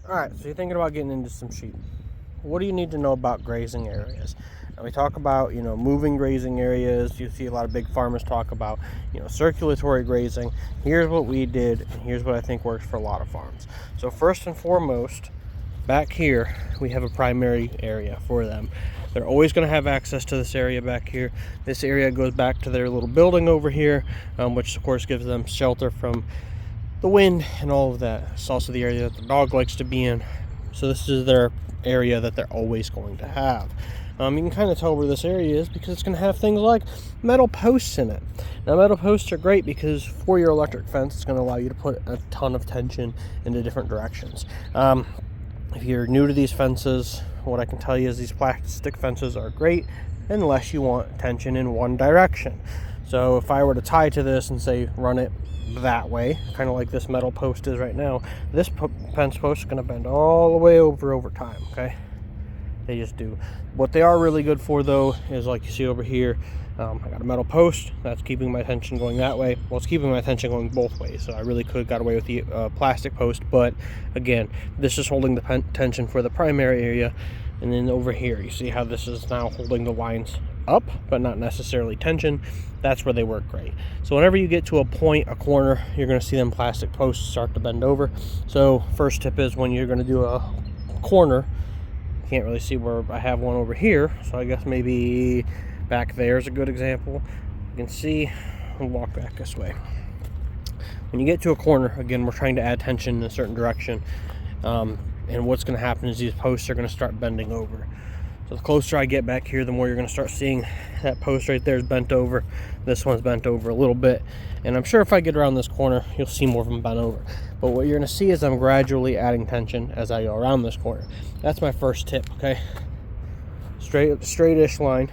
Alright, so you're thinking about getting into some sheep. What do you need to know about grazing areas? And we talk about, moving grazing areas. You see a lot of big farmers talk about, circulatory grazing. Here's what we did, and here's what I think works for a lot of farms. So first and foremost, back here, we have a primary area for them. They're always going to have access to this area back here. This area goes back to their little building over here, which of course gives them shelter from the wind and all of that. It's also the area that the dog likes to be in. So this is their area that they're always going to have. You can kind of tell where this area is because it's going to have things like metal posts in it. Now, metal posts are great because for your electric fence, it's going to allow you to put a ton of tension into different directions. If you're new to these fences, what I can tell you is these plastic fences are great unless you want tension in one direction. So if I were to tie to this and say run it that way, kind of like this metal post is right now, this fence post is going to bend all the way over time, okay? They just do. What they are really good for, though, is like you see over here, I got a metal post that's keeping my tension going that way. Well, it's keeping my tension going both ways, so I really could have got away with the plastic post, but again, this is holding the tension for the primary area. And then over here, you see how this is now holding the lines up, but not necessarily tension. That's where they work great. So whenever you get to a point, a corner, you're going to see them plastic posts start to bend over. So first tip is when you're going to do a corner, you can't really see where I have one over here, so I guess maybe back there is a good example. You can see, I'll walk back this way. When you get to a corner, again, we're trying to add tension in a certain direction. And what's going to happen is these posts are going to start bending over. So the closer I get back here, the more you're going to start seeing that post right there is bent over. This one's bent over a little bit. And I'm sure if I get around this corner, you'll see more of them bent over. But what you're going to see is I'm gradually adding tension as I go around this corner. That's my first tip, okay? Straight-ish line.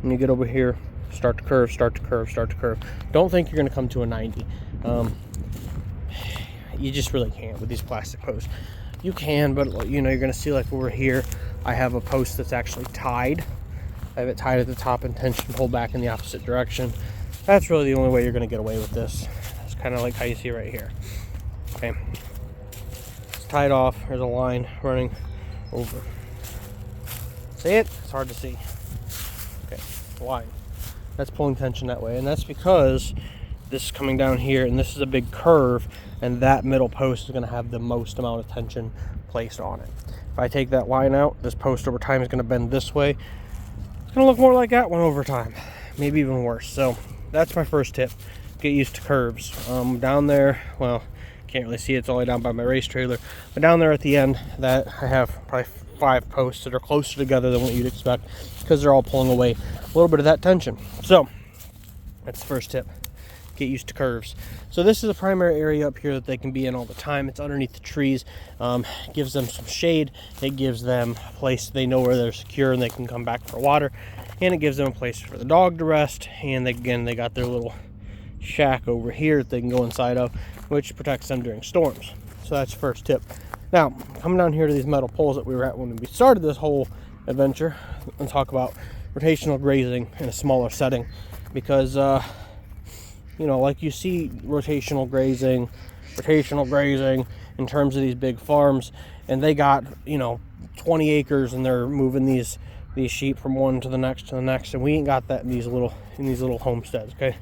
When you get over here, start to curve, start to curve, start to curve. Don't think you're going to come to a 90. You just really can't with these plastic posts. You can, but you're going to see like over here, I have a post that's actually tied. I have it tied at the top and tension pulled back in the opposite direction. That's really the only way you're going to get away with this. It's kind of like how you see right here. Okay. It's tied off. There's a line running over. See it? It's hard to see. Okay, line. That's pulling tension that way, and that's because this is coming down here, and this is a big curve, and that middle post is going to have the most amount of tension placed on it. If I take that line out, this post over time is going to bend this way. It's going to look more like that one over time, maybe even worse. So that's my first tip. Get used to curves. Down there, well, can't really see it, it's all the way down by my race trailer, but down there at the end, that I have probably 5 posts that are closer together than what you'd expect because they're all pulling away a little bit of that tension. So that's the first tip. Get used to curves. So this is a primary area up here that they can be in all the time. It's underneath the trees. It gives them some shade. It gives them a place they know where they're secure and they can come back for water. And it gives them a place for the dog to rest. And again, they got their little shack over here that they can go inside of, which protects them during storms. So that's the first tip. Now, coming down here to these metal poles that we were at when we started this whole adventure, and talk about rotational grazing in a smaller setting, because like you see rotational grazing in terms of these big farms, and they got 20 acres and they're moving these sheep from one to the next, and we ain't got that in these little homesteads. Okay,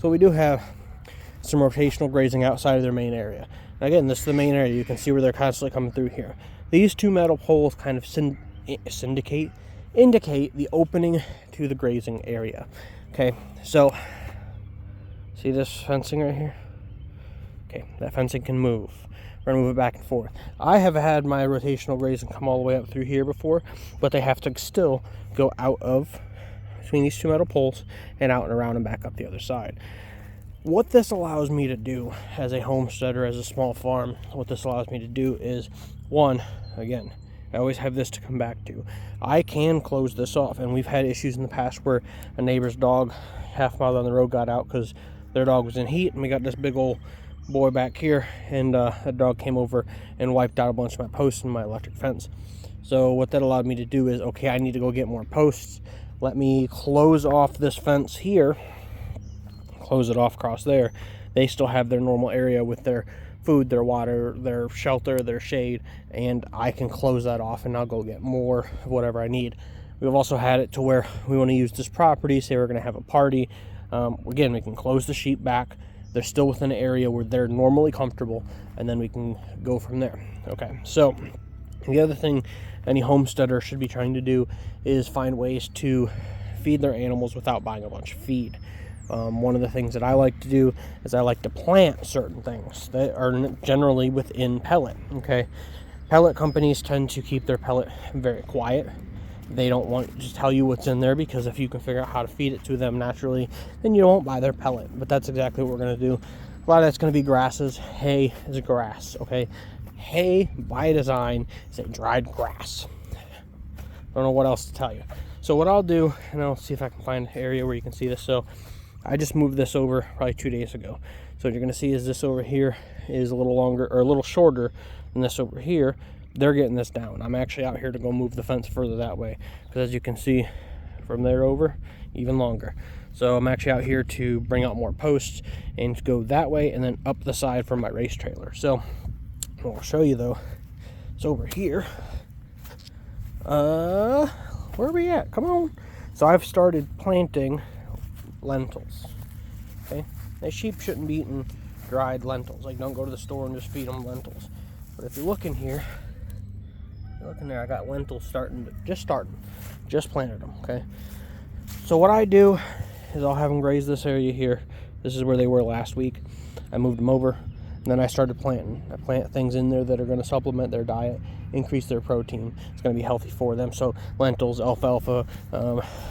so we do have some rotational grazing outside of their main area. Now again, this is the main area. You can see where they're constantly coming through here. These 2 metal poles kind of indicate the opening to the grazing area. Okay, so see this fencing right here? Okay, that fencing can move. We're gonna move it back and forth. I have had my rotational grazing come all the way up through here before, but they have to still go out of between these 2 metal poles and out and around and back up the other side. What this allows me to do as a homesteader, as a small farm, what this allows me to do is, one, again, I always have this to come back to. I can close this off, and we've had issues in the past where a neighbor's dog half mile down the road got out because their dog was in heat, and we got this big old boy back here, and a dog came over and wiped out a bunch of my posts in my electric fence. So what that allowed me to do is, okay, I need to go get more posts. Let me close off this fence here, close it off across there. They still have their normal area with their food, their water, their shelter, their shade, and I can close that off and I'll go get more of whatever I need. We've also had it to where we want to use this property, say we're going to have a party. Again, we can close the sheep back. They're still within an area where they're normally comfortable, and then we can go from there. Okay, so the other thing any homesteader should be trying to do is find ways to feed their animals without buying a bunch of feed. One of the things that I like to do is I like to plant certain things that are generally within pellet. Okay, pellet companies tend to keep their pellet very quiet. They don't want to tell you what's in there, because if you can figure out how to feed it to them naturally, then you won't buy their pellet. But that's exactly what we're going to do. A lot of that's going to be grasses. Hay is grass. Okay, hay by design is a dried grass. Don't know what else to tell you. So what I'll do, and I'll see if I can find an area where you can see this. So I just moved this over probably 2 days ago. So what you're going to see is this over here is a little longer, or a little shorter than this over here. They're getting this down. I'm actually out here to go move the fence further that way, because as you can see from there over, even longer. So I'm actually out here to bring out more posts and go that way and then up the side from my race trailer. So what I'll show you though, it's over here. Where are we at? Come on. So I've started planting lentils. Okay, now sheep shouldn't be eating dried lentils. Like, don't go to the store and just feed them lentils. But if you look in here, look in there, I got lentils just planted them. Okay, so what I do is I'll have them graze this area here. This is where they were last week. I moved them over, and then I started planting. I plant things in there that are going to supplement their diet, increase their protein. It's going to be healthy for them. So lentils, alfalfa,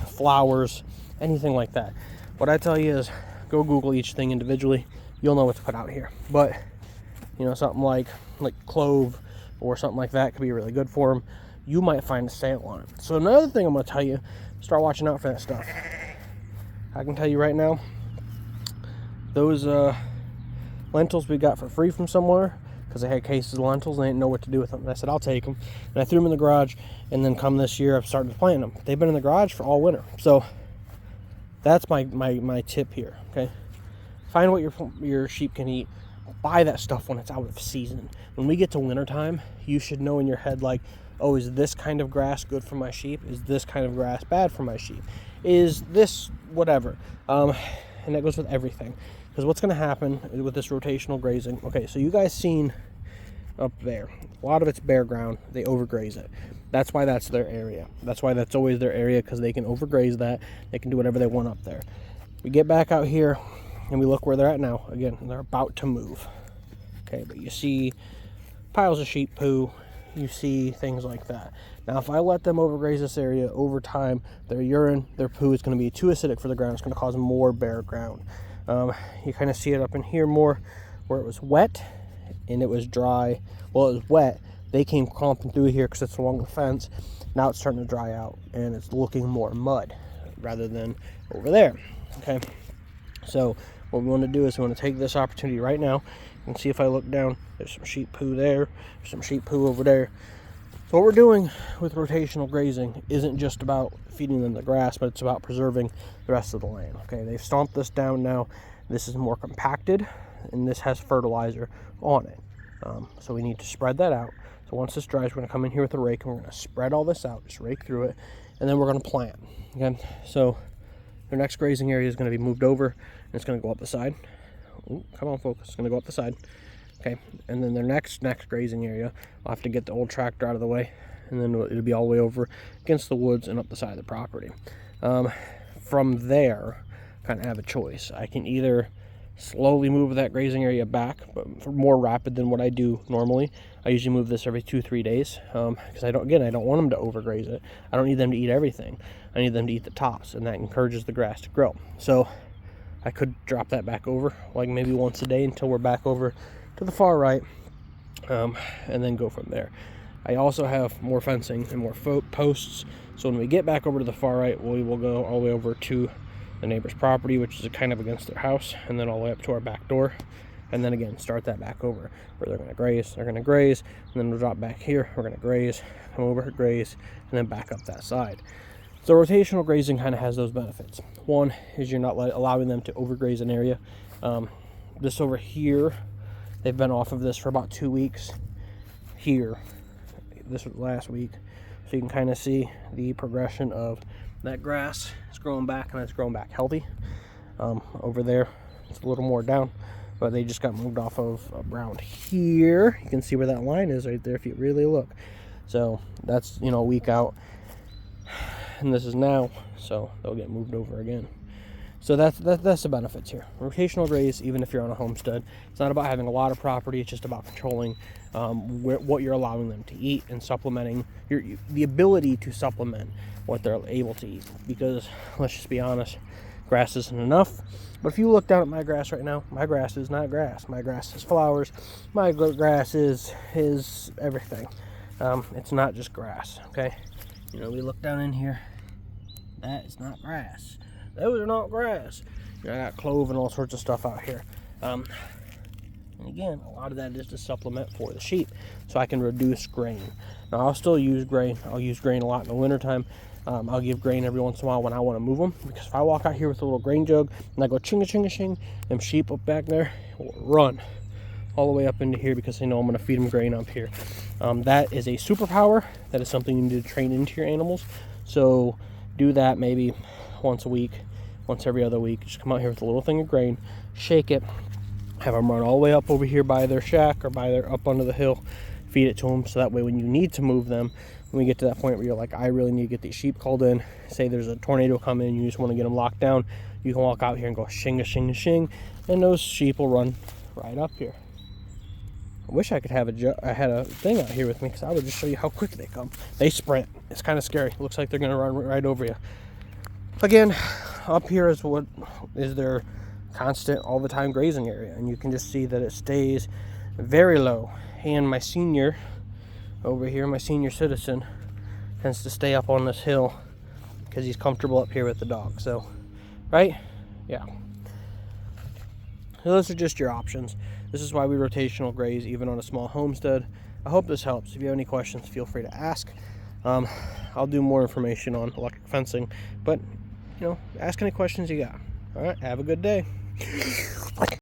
flowers, anything like that. What I tell you is go Google each thing individually. You'll know what to put out here. But you know, something like clove or something like that could be really good for them. You might find a sale on it. So another thing I'm going to tell you, start watching out for that stuff. I can tell you right now, those lentils we got for free from somewhere, because they had cases of lentils and they didn't know what to do with them. And I said, I'll take them. And I threw them in the garage, and then come this year, I've started planting them. They've been in the garage for all winter. So that's my tip here, okay? Find what your sheep can eat. Buy that stuff when it's out of season. When we get to wintertime, you should know in your head, like, oh, is this kind of grass good for my sheep? Is this kind of grass bad for my sheep? Is this whatever? And that goes with everything. Because what's going to happen with this rotational grazing, okay, so you guys seen up there, a lot of it's bare ground. They overgraze it. That's why that's their area. That's why that's always their area, because they can overgraze that. They can do whatever they want up there. We get back out here, and we look where they're at now. Again, they're about to move. Okay, but you see piles of sheep poo. You see things like that. Now, if I let them overgraze this area over time, their urine, their poo is going to be too acidic for the ground. It's going to cause more bare ground. You kind of see it up in here more where it was wet and it was dry. Well, it was wet. They came clomping through here because it's along the fence. Now it's starting to dry out and it's looking more mud rather than over there. Okay, so what we want to do is we want to take this opportunity right now and see. If I look down, there's some sheep poo there, there's some sheep poo over there. So what we're doing with rotational grazing isn't just about feeding them the grass, but it's about preserving the rest of the land. Okay, they've stomped this down now. This is more compacted, and this has fertilizer on it. So we need to spread that out. So once this dries, we're going to come in here with a rake, and we're going to spread all this out, just rake through it, and then we're going to plant. Okay, so their next grazing area is going to be moved over, and it's going to go up the side. Ooh, come on, focus. It's going to go up the side. Okay, and then their next grazing area, I'll have to get the old tractor out of the way, and then it'll be all the way over against the woods and up the side of the property. From there, kind of have a choice. I can either slowly move that grazing area back, but more rapid than what I do normally. I usually move this every 2-3 days, because I don't want them to overgraze it. I don't need them to eat everything. I need them to eat the tops, and that encourages the grass to grow. So I could drop that back over, like maybe once a day until we're back over to the far right, and then go from there. I also have more fencing and more posts, so when we get back over to the far right, we will go all the way over to the neighbor's property, which is kind of against their house, and then all the way up to our back door, and then again start that back over where they're going to graze, and then we'll drop back here, we're going to graze, come over, graze, and then back up that side. So rotational grazing kind of has those benefits. One is you're not allowing them to overgraze an area. This over here They've been off of this for about 2 weeks here. This was last week. So you can kind of see the progression of that grass. It's growing back, and it's growing back healthy. Over there, it's a little more down, but they just got moved off of around here. You can see where that line is right there if you really look. So that's, you know, a week out, and this is now, so they'll get moved over again. So that's the benefits here. Rotational graze, even if you're on a homestead, it's not about having a lot of property. It's just about controlling what you're allowing them to eat and supplementing the ability to supplement what they're able to eat. Because let's just be honest, grass isn't enough. But if you look down at my grass right now, my grass is not grass. My grass is flowers. My grass is everything. It's not just grass. Okay, you know, we look down in here. That is not grass. Those are not grass. You know, I got clove and all sorts of stuff out here. And again, a lot of that is to supplement for the sheep, so I can reduce grain. Now, I'll still use grain. I'll use grain a lot in the wintertime. I'll give grain every once in a while when I want to move them, because if I walk out here with a little grain jug and I go chinga, them sheep up back there will run all the way up into here because they know I'm going to feed them grain up here. That is a superpower. That is something you need to train into your animals. So do that maybe once a week, once every other week. Just come out here with a little thing of grain, shake it, have them run all the way up over here by their shack or by their up under the hill, feed it to them, so that way when you need to move them, when we get to that point where you're like, I really need to get these sheep called in, say there's a tornado coming and you just want to get them locked down, you can walk out here and go shing, and those sheep will run right up here. I wish I could have I had a thing out here with me, because I would just show you how quick they come. They sprint. It's kind of scary. Looks like they're going to run right over you. Again, up here is what is their constant all the time grazing area, and you can just see that it stays very low. And my senior over here, my senior citizen, tends to stay up on this hill because he's comfortable up here with the dog. So, right? Yeah. So those are just your options. This is why we rotational graze even on a small homestead. I hope this helps. If you have any questions, feel free to ask. I'll do more information on electric fencing, but you know, ask any questions you got. All right, have a good day.